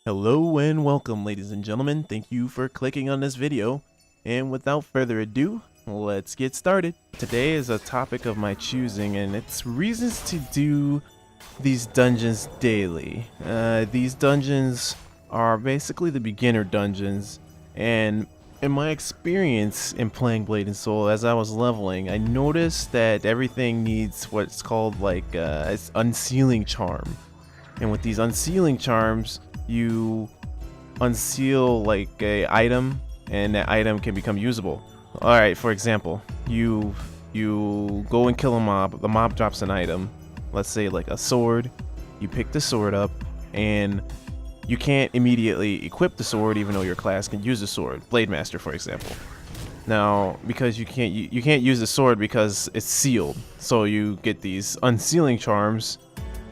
Hello and welcome, ladies and gentlemen. Thank you for clicking on this video. And without further ado, let's get started. Today is a topic of my choosing, and it's reasons to do these dungeons daily. These dungeons are basically the beginner dungeons, and in my experience in playing Blade and Soul, as I was leveling, I noticed that everything needs what's called like an unsealing charm. And with these unsealing charms, you unseal like a item, and that item can become usable. Alright, for example, you go and kill a mob, the mob drops an item, let's say like a sword, you pick the sword up, and you can't immediately equip the sword even though your class can use the sword. Blade Master, for example. Now, because you can't use the sword because it's sealed, so you get these unsealing charms,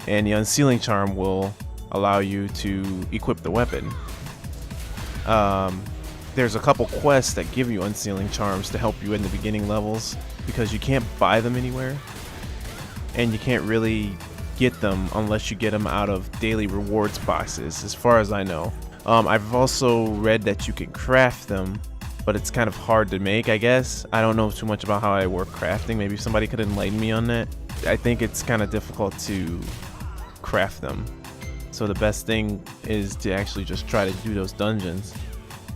and the unsealing charm will allow you to equip the weapon. There's a couple quests that give you unsealing charms to help you in the beginning levels because you can't buy them anywhere, and you can't really get them unless you get them out of daily rewards boxes, as far as I know. I've also read that you can craft them, but it's kind of hard to make, I guess. I don't know too much about how I work crafting. Maybe somebody could enlighten me on that. I think it's kind of difficult to craft them. So the best thing is to actually just try to do those dungeons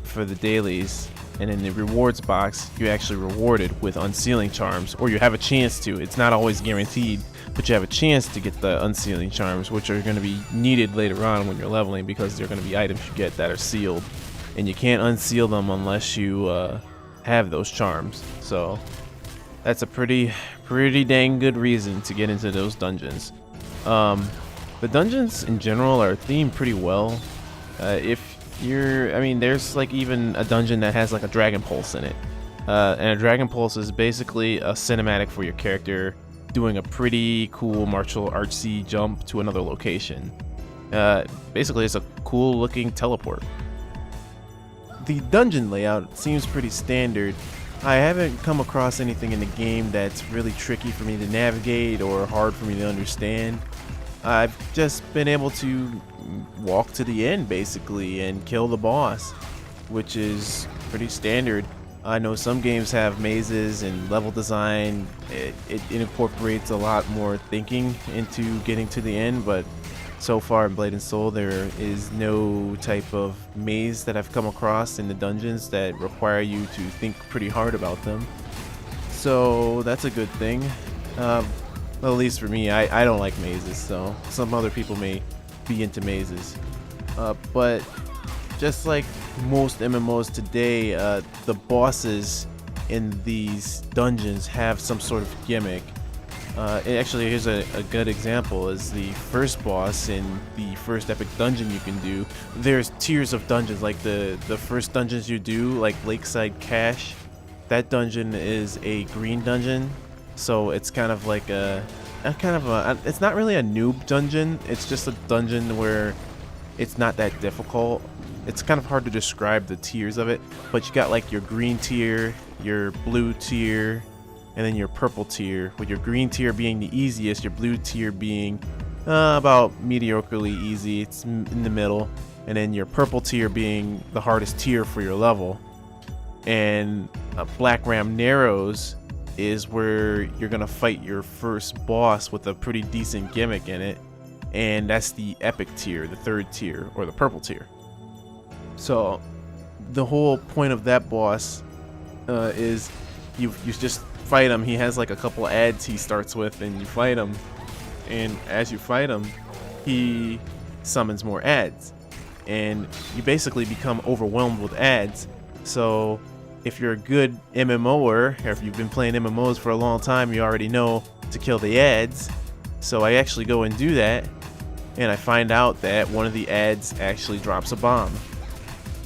for the dailies, and in the rewards box you actually rewarded with unsealing charms, or you have a chance to. It's not always guaranteed, but you have a chance to get the unsealing charms, which are going to be needed later on when you're leveling, because they're going to be items you get that are sealed, and you can't unseal them unless you have those charms. So that's a pretty dang good reason to get into those dungeons. The dungeons in general are themed pretty well. There's like even a dungeon that has like a dragon pulse in it. And a dragon pulse is basically a cinematic for your character doing a pretty cool martial artsy jump to another location. Basically, it's a cool looking teleport. The dungeon layout seems pretty standard. I haven't come across anything in the game that's really tricky for me to navigate or hard for me to understand. I've just been able to walk to the end basically and kill the boss, which is pretty standard. I know some games have mazes and level design. It incorporates a lot more thinking into getting to the end, but so far in Blade and Soul there is no type of maze that I've come across in the dungeons that require you to think pretty hard about them. So that's a good thing. Well, at least for me, I don't like mazes, so some other people may be into mazes. But just like most MMOs today, the bosses in these dungeons have some sort of gimmick. Actually, here's a good example, is the first boss in the first epic dungeon you can do. There's tiers of dungeons, like the first dungeons you do, like Lakeside Cache. That dungeon is a green dungeon. So it's kind of like it's not really a noob dungeon, it's just a dungeon where it's not that difficult. It's kind of hard to describe the tiers of it, but you got like your green tier, your blue tier, and then your purple tier, with your green tier being the easiest, your blue tier being about mediocrely easy, it's in the middle, and then your purple tier being the hardest tier for your level. And Black Ram Narrows is where you're gonna fight your first boss with a pretty decent gimmick in it, and that's the epic tier, the third tier, or the purple tier. So the whole point of that boss is you just fight him. He has like a couple ads he starts with, and you fight him, and as you fight him he summons more ads, and you basically become overwhelmed with ads. So if you're a good MMOer, or if you've been playing MMOs for a long time, you already know to kill the ads. So I actually go and do that, and I find out that one of the ads actually drops a bomb,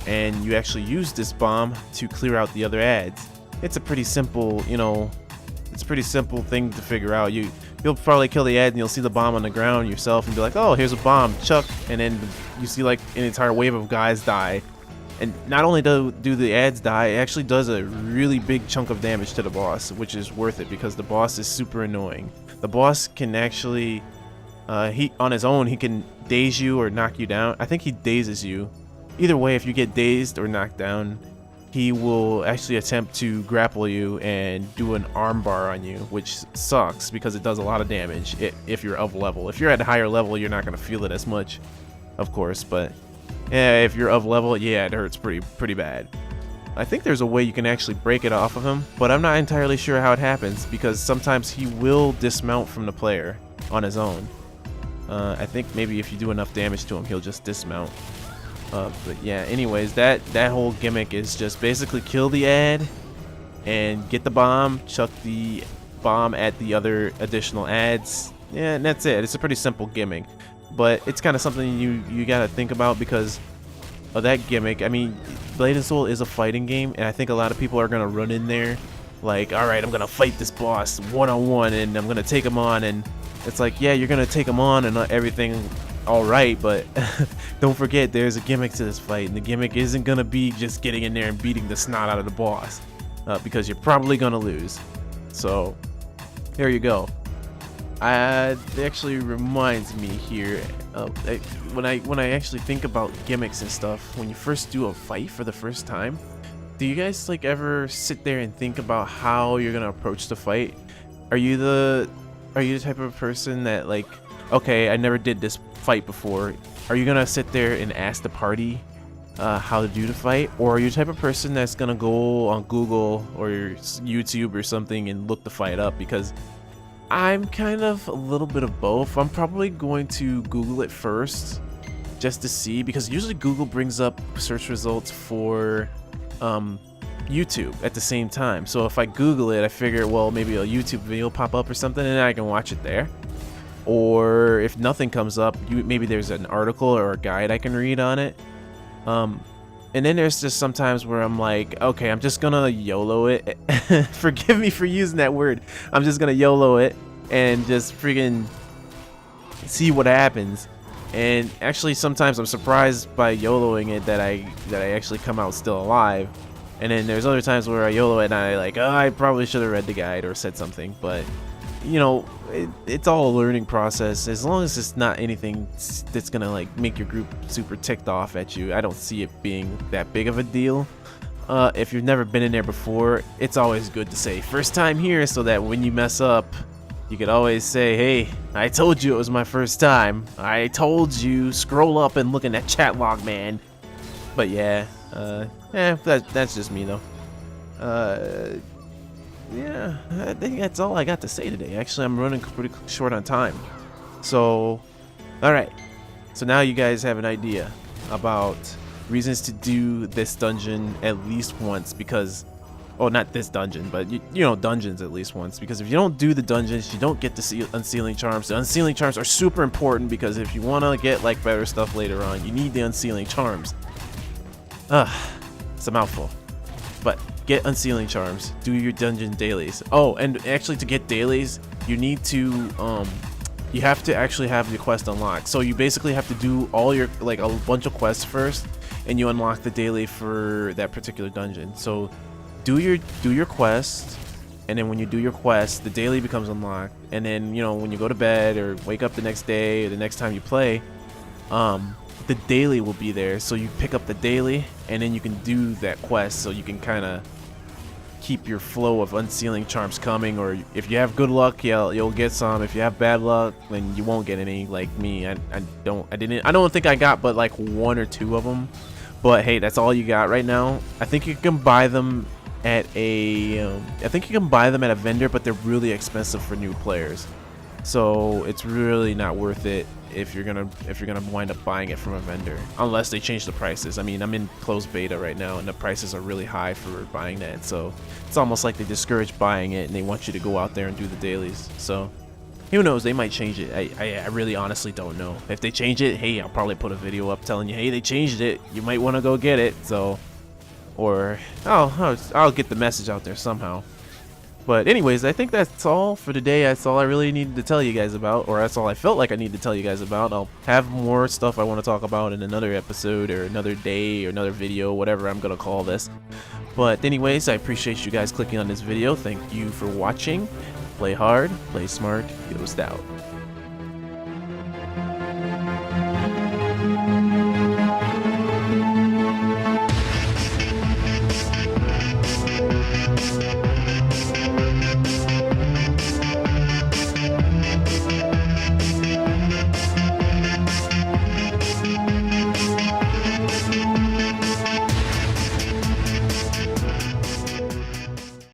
and you actually use this bomb to clear out the other ads. It's a pretty simple, it's a pretty simple thing to figure out. You'll probably kill the ad and you'll see the bomb on the ground yourself and be like, oh, here's a bomb, chuck, and then you see like an entire wave of guys die. And not only do the ads die, it actually does a really big chunk of damage to the boss, which is worth it because the boss is super annoying. The boss can actually He on his own, he can daze you or knock you down. I think he dazes you. Either way, if you get dazed or knocked down, he will actually attempt to grapple you and do an arm bar on you, which sucks because it does a lot of damage if you're of level. If you're at a higher level, you're not going to feel it as much, of course, but yeah, if you're of level, yeah, it hurts pretty bad. I think there's a way you can actually break it off of him, but I'm not entirely sure how it happens because sometimes he will dismount from the player on his own. I think maybe if you do enough damage to him, he'll just dismount. But yeah, anyways, that whole gimmick is just basically kill the ad and get the bomb, chuck the bomb at the other additional ads. Yeah, and that's it. It's a pretty simple gimmick, but it's kind of something you gotta think about because of that gimmick. I mean, Blade and Soul is a fighting game, and I think a lot of people are gonna run in there like, all right, I'm gonna fight this boss one-on-one, and I'm gonna take him on, and it's like, yeah, you're gonna take him on and everything. All right, but don't forget there's a gimmick to this fight, and the gimmick isn't gonna be just getting in there and beating the snot out of the boss, because you're probably gonna lose. So there you go. It actually reminds me here of when I actually think about gimmicks and stuff. When you first do a fight for the first time, do you guys like ever sit there and think about how you're gonna approach the fight? Are you the type of person that like, okay, I never did this fight before, are you gonna sit there and ask the party how to do the fight, or are you the type of person that's gonna go on Google or YouTube or something and look the fight up? Because I'm kind of a little bit of both. I'm probably going to Google it first just to see, because usually Google brings up search results for YouTube at the same time. So if I Google it, I figure, well, maybe a YouTube video will pop up or something and I can watch it there. Or if nothing comes up, maybe there's an article or a guide I can read on it. And then there's just sometimes where I'm like, okay, I'm just gonna YOLO it. Forgive me for using that word. I'm just gonna YOLO it and just freaking see what happens. And actually, sometimes I'm surprised by YOLOing it that I actually come out still alive. And then there's other times where I YOLO it and I like, oh, I probably should have read the guide or said something. But you know, it's all a learning process. As long as it's not anything that's gonna like make your group super ticked off at you, I don't see it being that big of a deal. If you've never been in there before, it's always good to say first time here, so that when you mess up, you could always say, hey, I told you it was my first time. I told you, scroll up and look in that chat log, man. But yeah, that's just me though. Yeah, I think that's all I got to say today. Actually, I'm running pretty short on time. So, alright. So now you guys have an idea about reasons to do this dungeon at least once, because... oh, not this dungeon, but you know, dungeons at least once. Because if you don't do the dungeons, you don't get to see unsealing charms. The unsealing charms are super important, because if you want to get like better stuff later on, you need the unsealing charms. It's a mouthful. But get unsealing charms, do your dungeon dailies. Oh, and actually to get dailies, you need to you have to actually have the quest unlocked. So you basically have to do all your, like, a bunch of quests first, and you unlock the daily for that particular dungeon. So do your quest, and then when you do your quest, the daily becomes unlocked. And then, you know, when you go to bed or wake up the next day or the next time you play, the daily will be there. So you pick up the daily, and then you can do that quest, so you can kind of keep your flow of unsealing charms coming. Or if you have good luck, you'll get some. If you have bad luck, then you won't get any. Like me, I don't think I got but like 1 or 2 of them. But hey, that's all you got right now. I think you can buy them at a vendor, but they're really expensive for new players. So it's really not worth it if you're gonna wind up buying it from a vendor, unless they change the prices. I mean, I'm in closed beta right now, and the prices are really high for buying that. So it's almost like they discourage buying it, and they want you to go out there and do the dailies. So who knows? They might change it. I really honestly don't know. If they change it, hey, I'll probably put a video up telling you, hey, they changed it. You might want to go get it. So, or I'll get the message out there somehow. But anyways, I think that's all for today. That's all I really needed to tell you guys about, or that's all I felt like I needed to tell you guys about. I'll have more stuff I want to talk about in another episode, or another day, or another video, whatever I'm gonna call this. But anyways, I appreciate you guys clicking on this video. Thank you for watching. Play hard, play smart, Ghost out.